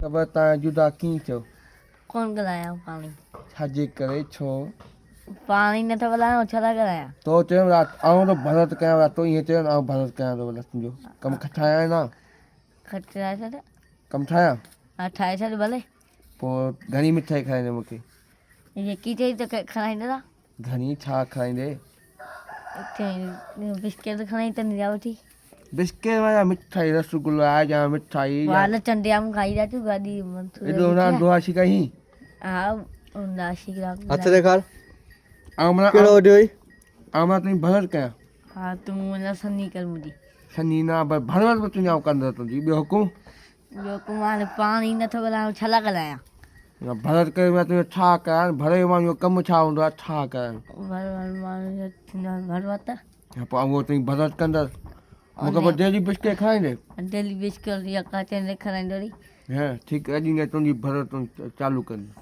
ख़बर तव्हां जुदा कीअं थियो कौन ॻाल्हायां पाणी छाजे करे छो पाणी नथो ॻाल्हायां छा था ॻाल्हायां तो चयो आउं त भरत कयां रातो ईअं चयो आउं भरत कयां थो भला तुंहिंजो कमु ठाहियां न खटाए छॾ कमु ठाहियां हा ठाहे छॾ भले पोइ घणी मिठाई खाईंदे मूंखे यकी चई त खाराईंदा घणी छा खाईंदे बिस्किट खणाई त निजा वठी बिस्किट वारा मिठाई रसगुल्ला या मिठाई वाल चंडियाम खाई था तूं गाॾी एॾो ना दुआशी कहीं हा नाशी हथ ॾेखार आमला कहिड़ो वॾो हुई आमला तुंहिंजी भरत कयां हा तूं मुंहिंजा सनी कर मुंहिंजी सनी ना भरत बि तुंहिंजा कंदो तुंहिंजी ॿियो हुकुम ॿियो कुमार पाणी नथो ॻाल्हायां छा था ॻाल्हायां भरत करे मां तुंहिंजो छा कयां भरे माण्हू जो कमु छा हूंदो आहे छा कयां घर वत पोइ उहो तुंहिंजी भरत कंदसि मूंखे पोइ डेली बिस्किट खाईंदे डेली बिस्किट या काचे खणाईंदो हा ठीकु आहे अॼु तुंहिंजी भरत चालू कंदी